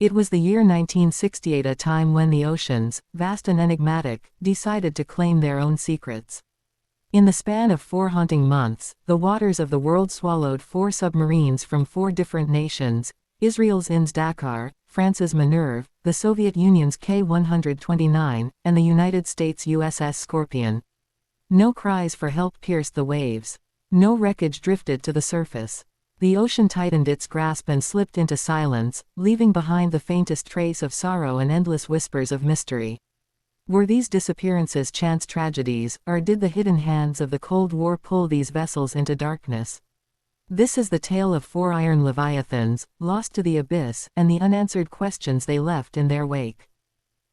It was the year 1968, a time when the oceans, vast and enigmatic, decided to claim their own secrets. In the span of 4 haunting months, the waters of the world swallowed 4 submarines from 4 different nations: Israel's INS Dakar, France's Minerve, the Soviet Union's K-129, and the United States USS Scorpion. No cries for help pierced the waves. No wreckage drifted to the surface. The ocean tightened its grasp and slipped into silence, leaving behind the faintest trace of sorrow and endless whispers of mystery. Were these disappearances chance tragedies, or did the hidden hands of the Cold War pull these vessels into darkness? This is the tale of 4 iron leviathans, lost to the abyss, and the unanswered questions they left in their wake.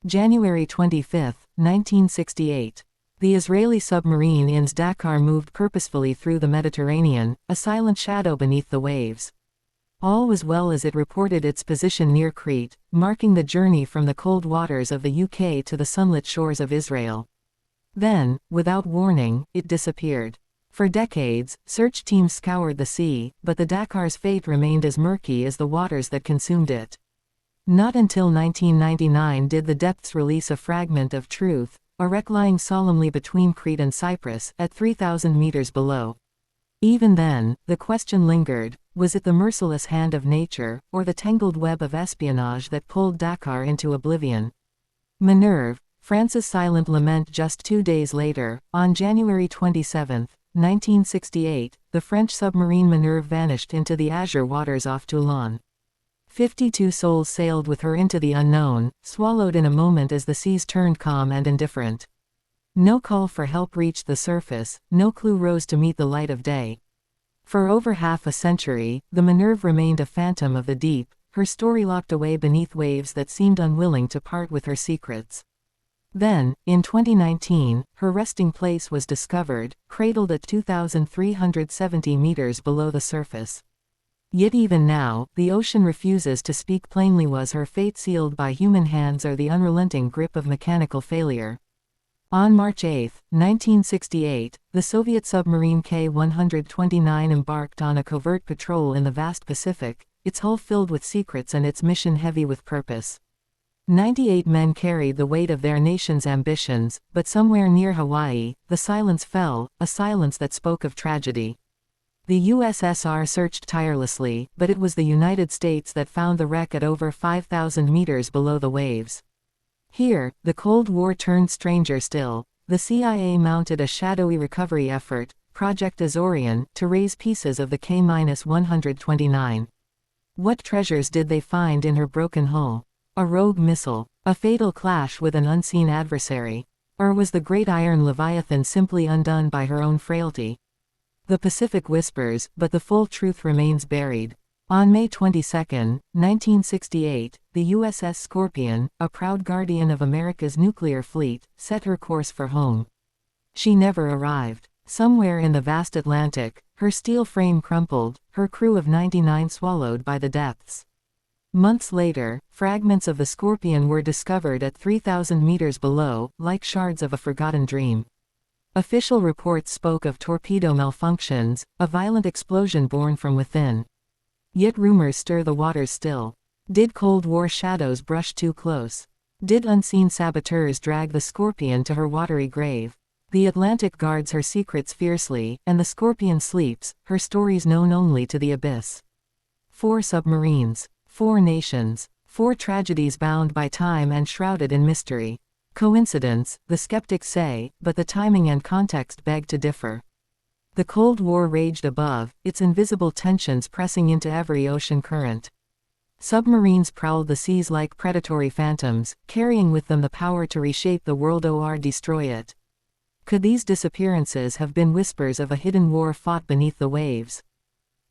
January 25, 1968. The Israeli submarine INS Dakar moved purposefully through the Mediterranean, a silent shadow beneath the waves. All was well as it reported its position near Crete, marking the journey from the cold waters of the UK to the sunlit shores of Israel. Then, without warning, it disappeared. For decades, search teams scoured the sea, but the Dakar's fate remained as murky as the waters that consumed it. Not until 1999 did the depths release a fragment of truth, a wreck lying solemnly between Crete and Cyprus, at 3,000 meters below. Even then, the question lingered: was it the merciless hand of nature, or the tangled web of espionage that pulled Dakar into oblivion? Minerve, France's silent lament. Just 2 days later, on January 27, 1968, the French submarine Minerve vanished into the azure waters off Toulon. 52 souls sailed with her into the unknown, swallowed in a moment as the seas turned calm and indifferent. No call for help reached the surface, no clue rose to meet the light of day. For over half a century, the Minerve remained a phantom of the deep, her story locked away beneath waves that seemed unwilling to part with her secrets. Then, in 2019, her resting place was discovered, cradled at 2,370 meters below the surface. Yet even now, the ocean refuses to speak plainly. Was her fate sealed by human hands or the unrelenting grip of mechanical failure? On March 8, 1968, the Soviet submarine K-129 embarked on a covert patrol in the vast Pacific, its hull filled with secrets and its mission heavy with purpose. 98 men carried the weight of their nation's ambitions, but somewhere near Hawaii, the silence fell, a silence that spoke of tragedy. The USSR searched tirelessly, but it was the United States that found the wreck at over 5,000 meters below the waves. Here, the Cold War turned stranger still. The CIA mounted a shadowy recovery effort, Project Azorian, to raise pieces of the K-129. What treasures did they find in her broken hull? A rogue missile? A fatal clash with an unseen adversary? Or was the great iron Leviathan simply undone by her own frailty? The Pacific whispers, but the full truth remains buried. On May 22, 1968, the USS Scorpion, a proud guardian of America's nuclear fleet, set her course for home. She never arrived. Somewhere in the vast Atlantic, her steel frame crumpled, her crew of 99 swallowed by the depths. Months later, fragments of the Scorpion were discovered at 3,000 meters below, like shards of a forgotten dream. Official reports spoke of torpedo malfunctions, a violent explosion born from within. Yet rumors stir the waters still. Did Cold War shadows brush too close? Did unseen saboteurs drag the Scorpion to her watery grave? The Atlantic guards her secrets fiercely, and the Scorpion sleeps, her stories known only to the abyss. 4 submarines. 4 nations. 4 tragedies bound by time and shrouded in mystery. Coincidence, the skeptics say, but the timing and context beg to differ. The Cold War raged above, its invisible tensions pressing into every ocean current. Submarines prowled the seas like predatory phantoms, carrying with them the power to reshape the world or destroy it. Could these disappearances have been whispers of a hidden war fought beneath the waves?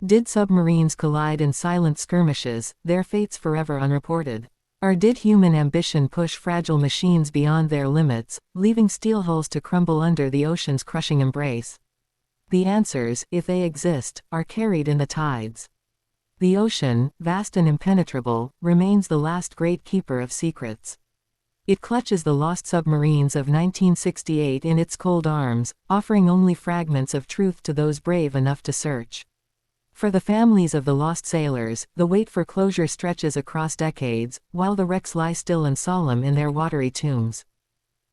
Did submarines collide in silent skirmishes, their fates forever unreported? Or did human ambition push fragile machines beyond their limits, leaving steel hulls to crumble under the ocean's crushing embrace? The answers, if they exist, are carried in the tides. The ocean, vast and impenetrable, remains the last great keeper of secrets. It clutches the lost submarines of 1968 in its cold arms, offering only fragments of truth to those brave enough to search. For the families of the lost sailors, the wait for closure stretches across decades, while the wrecks lie still and solemn in their watery tombs.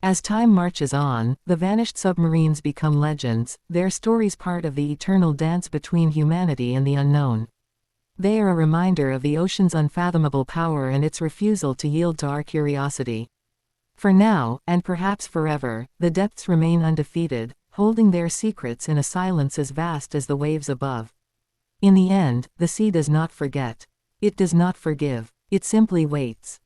As time marches on, the vanished submarines become legends, their stories part of the eternal dance between humanity and the unknown. They are a reminder of the ocean's unfathomable power and its refusal to yield to our curiosity. For now, and perhaps forever, the depths remain undefeated, holding their secrets in a silence as vast as the waves above. In the end, the sea does not forget. It does not forgive. It simply waits.